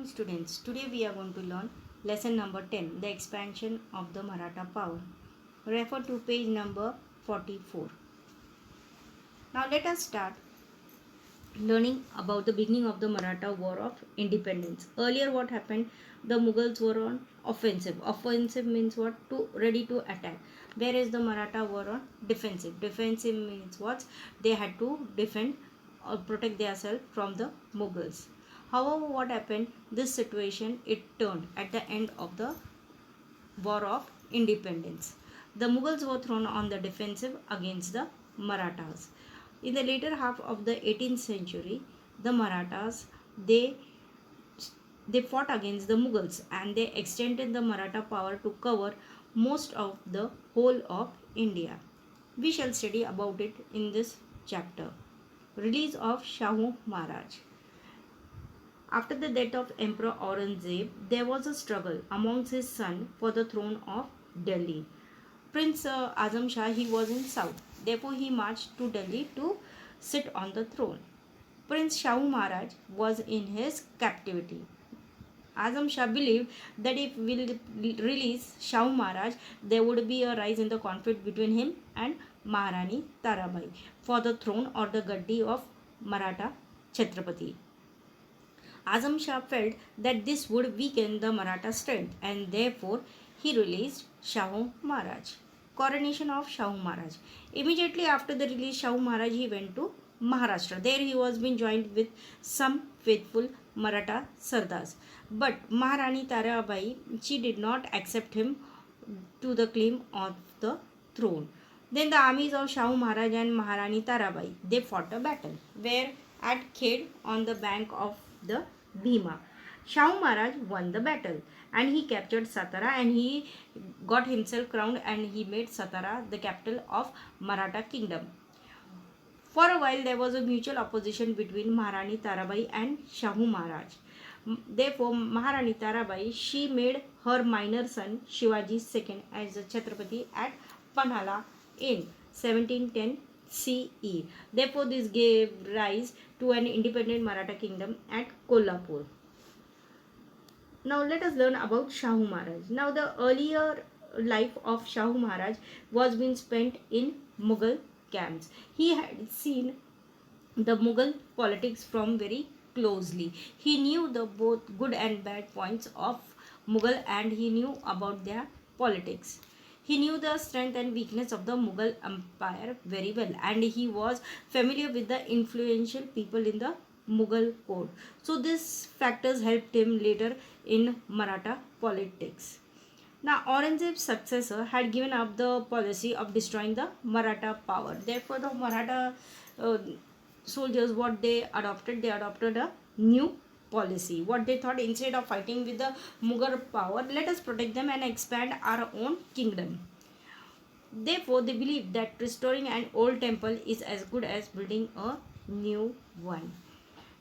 morning students. Today we are going to learn lesson number 10, the expansion of the Maratha power. Refer to page number 44. Now let us start learning about the beginning of the Maratha War of Independence. Earlier what happened? The Mughals were on offensive. Offensive means what? Ready to attack. Whereas the Maratha were on defensive. Defensive means what? They had to defend or protect themselves from the Mughals. However, what happened? This situation it turned at the end of the War of Independence. The Mughals were thrown on the defensive against the Marathas. In the later half of the 18th century, the Marathas they fought against the Mughals and they extended the Maratha power to cover most of the whole of India. We shall study about it in this chapter. Release of Shahu Maharaj. After the death of Emperor Aurangzeb, there was a struggle amongst his son for the throne of Delhi. Prince Azam Shah, he was in south. Therefore, he marched to Delhi to sit on the throne. Prince Shahu Maharaj was in his captivity. Azam Shah believed that if we will release Shahu Maharaj, there would be a rise in the conflict between him and Maharani Tarabai for the throne or the gaddi of Maratha Chhatrapati. Azam Shah felt that this would weaken the Maratha strength and therefore he released Shahu Maharaj. Coronation of Shahu Maharaj. Immediately after the release Shahu Maharaj, he went to Maharashtra. There he was being joined with some faithful Maratha Sardars. But Maharani Tarabai, she did not accept him to the claim of the throne. Then the armies of Shahu Maharaj and Maharani Tarabai, they fought a battle where at Khed on the bank of the Bhima. Shahu Maharaj won the battle and he captured Satara and he got himself crowned and he made Satara the capital of Maratha kingdom. For a while there was a mutual opposition between Maharani Tarabai and Shahu Maharaj. Therefore, Maharani Tarabai, she made her minor son Shivaji II as the Chhatrapati at Panhala in 1710 CE. Therefore, this gave rise to an independent Maratha kingdom at Kolhapur. Now let us learn about Shahu Maharaj. Now the earlier life of Shahu Maharaj was being spent in Mughal camps. He had seen the Mughal politics from very closely. He knew the both good and bad points of Mughal and he knew about their politics. He knew the strength and weakness of the Mughal empire very well and he was familiar with the influential people in the Mughal court. So these factors helped him later in Maratha politics. Now Aurangzeb's successor had given up the policy of destroying the Maratha power. Therefore the Maratha soldiers, what they adopted a new policy. What they thought, instead of fighting with the Mughal power, let us protect them and expand our own kingdom. Therefore they believed that restoring an old temple is as good as building a new one.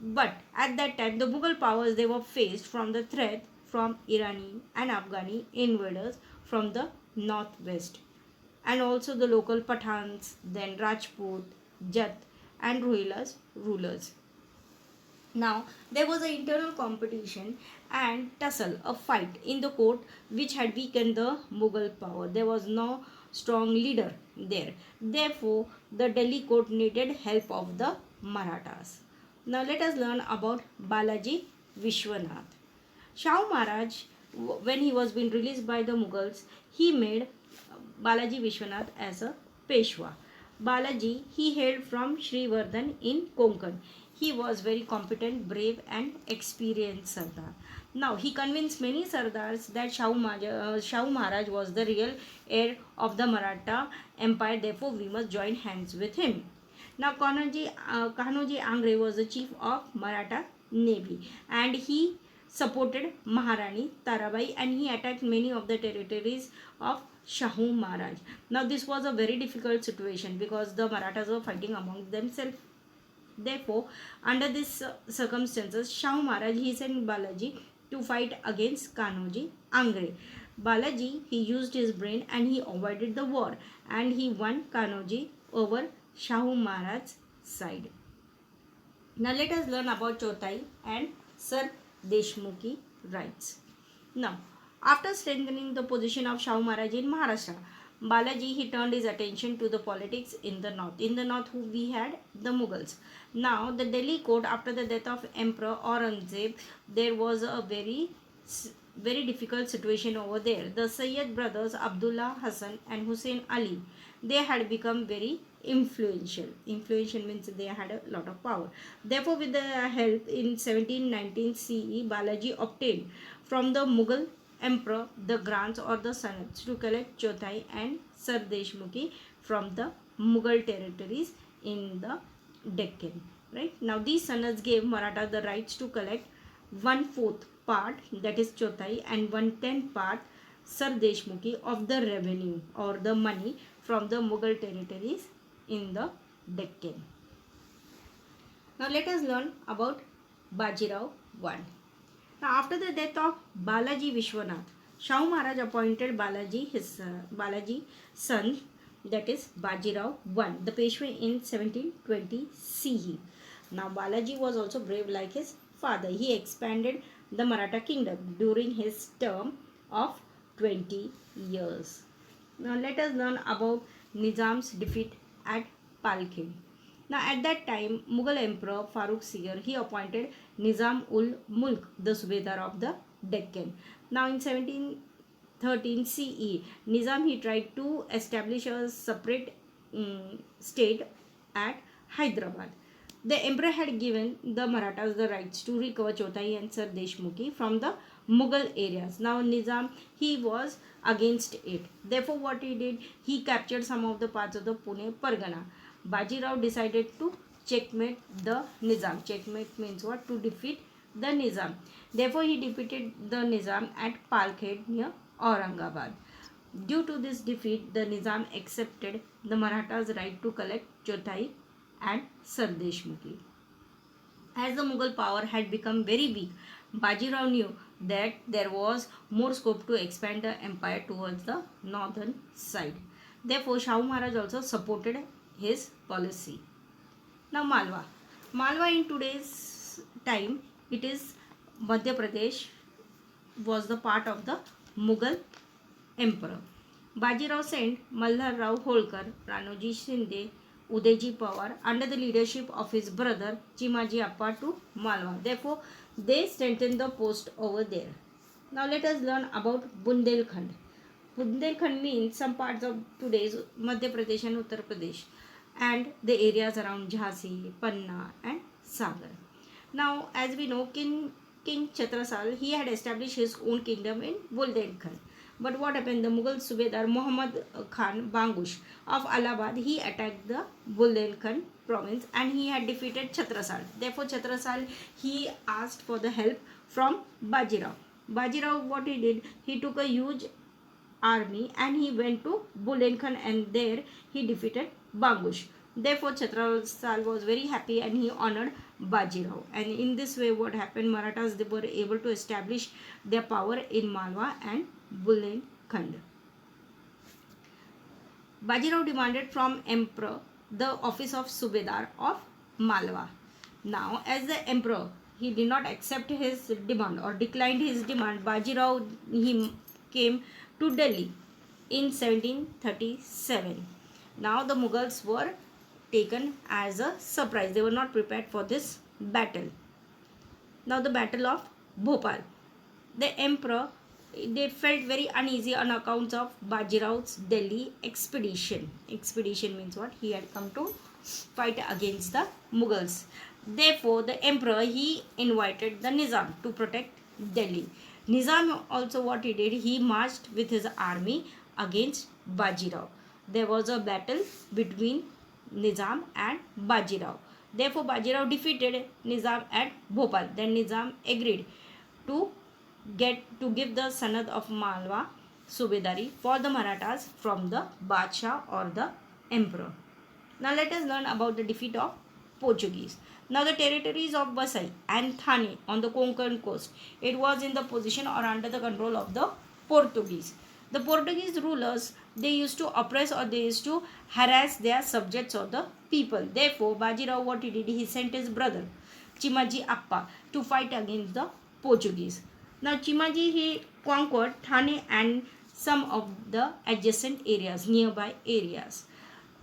But at that time the Mughal powers, they were faced from the threat from Irani and Afghani invaders from the northwest and also the local Pathans, then Rajput, Jat and Rohilla's rulers. Now there was an internal competition and tussle, a fight in the court which had weakened the Mughal power. There was no strong leader there. Therefore the Delhi court needed help of the Marathas. Now let us learn about Balaji Vishwanath. Shahu Maharaj, when he was being released by the Mughals, he made Balaji Vishwanath as a Peshwa. Balaji, he hailed from Srivardhan in Konkan. He was very competent, brave and experienced Sardar. Now he convinced many Sardars that Shahu Maharaj was the real heir of the Maratha empire. Therefore we must join hands with him. Now Kanoji Angre was the chief of Maratha Navy and he supported Maharani Tarabai and he attacked many of the territories of Shahu Maharaj. Now this was a very difficult situation because the Marathas were fighting among themselves. Therefore, under these circumstances, Shahu Maharaj, he sent Balaji to fight against Kanoji Angre. Balaji, he used his brain and he avoided the war and he won Kanoji over Shahu Maharaj's side. Now let us learn about Chotai and Sir Deshmukhi rights. Now, after strengthening the position of Shahu Maharaj in Maharashtra, Balaji he turned his attention to the politics in the north. In the north, who we had the Mughals. Now, the Delhi court, after the death of Emperor Aurangzeb, there was a very difficult situation over there. The Sayyid brothers Abdullah Hassan and Hussein Ali, they had become very influential. Influential means they had a lot of power. Therefore, with the help in 1719 CE, Balaji obtained from the Mughal emperor the grants or the sanats to collect Chothai and Sar Deshmukhi from the Mughal territories in the Deccan. Right now, these sanats gave Maratha the rights to collect 1/4 part, that is Chothai, and 1/10 part Sar Deshmukhi of the revenue or the money from the Mughal territories in the Deccan. Now let us learn about Bajirao I. Now after the death of Balaji Vishwanath, Shahu Maharaj appointed Balaji son, that is Bajirao I, the Peshwa in 1720 CE. Now Balaji was also brave like his father. He expanded the Maratha kingdom during his term of 20 years. Now let us learn about Nizam's defeat at Palkhin. Now at that time, Mughal Emperor Farooq Segar, he appointed Nizam ul Mulk, the Subedar of the Deccan. Now in 1713 CE, Nizam he tried to establish a separate state at Hyderabad. The emperor had given the Marathas the rights to recover Chotai and Sar Deshmukhi from the Mughal areas. Now Nizam he was against it. Therefore what he did, he captured some of the parts of the Pune Pargana. Bajirao decided to checkmate the Nizam. Checkmate means what? To defeat the Nizam. Therefore he defeated the Nizam at Palkhed near Aurangabad. Due to this defeat, the Nizam accepted the Marathas' right to collect Chotai and Sar Deshmukhi. As the Mughal power had become very weak, Bajirao knew that there was more scope to expand the empire towards the northern side. Therefore, Shahu Maharaj also supported his policy. Now Malwa. Malwa in today's time, it is Madhya Pradesh, was the part of the Mughal emperor. Bajirao sent Malhar Rao Holkar, Ranoji Shinde, Udayji Pawar under the leadership of his brother Chimaji Appa to Malwa. Therefore, they strengthened the post over there. Now let us learn about Bundelkhand. Bundelkhand means some parts of today's Madhya Pradesh and Uttar Pradesh and the areas around Jhansi, Panna and Sagar. Now as we know, King Chhatrasal, he had established his own kingdom in Bundelkhand. But what happened? The Mughal Subedar Muhammad Khan Bangush of Allahabad, he attacked the Bundelkhand province and he had defeated Chhatrasal. Therefore, Chhatrasal, he asked for the help from Bajirao. Bajirao, what he did? He took a huge army and he went to Bundelkhand and there he defeated Bangush. Therefore, Chhatrasal was very happy and he honored Bajirao. And in this way, what happened? Marathas, they were able to establish their power in Malwa and Bundelkhand. Bajirao demanded from emperor the office of Subedar of Malwa. Now, as the emperor, he did not accept his demand or declined his demand. Bajirao, he came to Delhi in 1737. Now, the Mughals were taken as a surprise. They were not prepared for this battle. Now, the Battle of Bhopal. The emperor, they felt very uneasy on account of Bajirao's Delhi expedition. Expedition means what? He had come to fight against the Mughals. Therefore, the emperor, he invited the Nizam to protect Delhi. Nizam also, what he did? He marched with his army against Bajirao. There was a battle between Nizam and Bajirao. Therefore, Bajirao defeated Nizam at Bhopal. Then Nizam agreed to give the Sanad of Malwa Subedari for the Marathas from the Badshah or the Emperor. Now let us learn about the defeat of Portuguese. Now the territories of Vasai and Thane on the Konkan coast, it was in the position or under the control of the Portuguese. The Portuguese rulers, they used to oppress or they used to harass their subjects or the people. Therefore, Bajirao, what he did? He sent his brother Chimaji Appa to fight against the Portuguese. Now Chimaji he conquered Thane and some of the adjacent areas, nearby areas.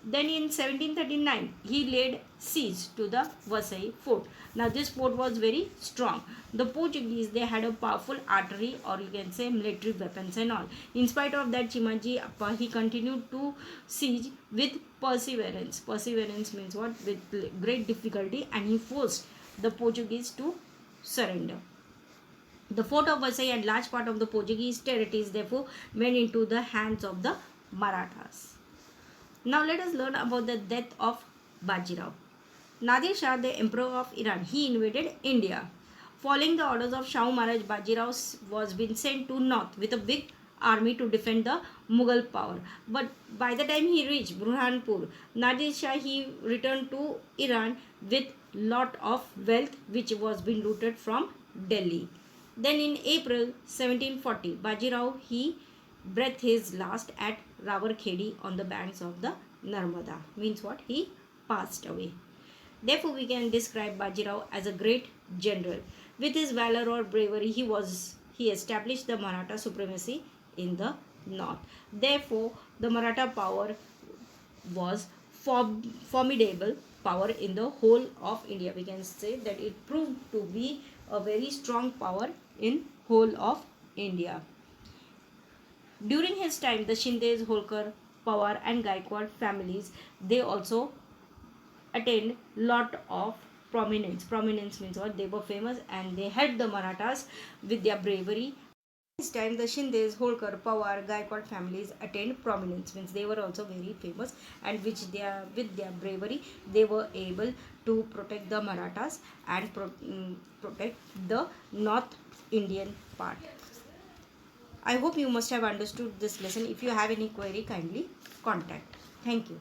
Then in 1739 he laid siege to the Vasai fort. Now this fort was very strong. The Portuguese, they had a powerful artillery, or you can say military weapons and all. In spite of that, Chimaji Appa he continued to siege with perseverance. Perseverance means what? With great difficulty, and he forced the Portuguese to surrender. The fort of Vasai and large part of the Portuguese territories therefore went into the hands of the Marathas. Now let us learn about the death of Bajirao. Nadir Shah, the emperor of Iran, he invaded India. Following the orders of Shah Maharaj, Bajirao was been sent to north with a big army to defend the Mughal power. But by the time he reached Burhanpur, Nadir Shah he returned to Iran with lot of wealth which was being looted from Delhi. Then in April 1740, Bajirao he breathed his last at Rawalkhedi on the banks of the Narmada. Means what? He passed away. Therefore, we can describe Bajirao as a great general. With his valor or bravery, he established the Maratha supremacy in the north. Therefore, the Maratha power was formidable power in the whole of India. We can say that it proved to be a very strong power in whole of India. During his time, the Shindes, Holkar, Pawar and Gaikwad families, they also attained lot of prominence. Prominence means what? They were famous and they helped the Marathas with their bravery. This time the Shindes, Holkar, Pawar, Gaikwad families attained prominence, means they were also very famous, and with their bravery they were able to protect the Marathas and protect the North Indian part. I hope you must have understood this lesson. If you have any query, kindly contact. Thank you.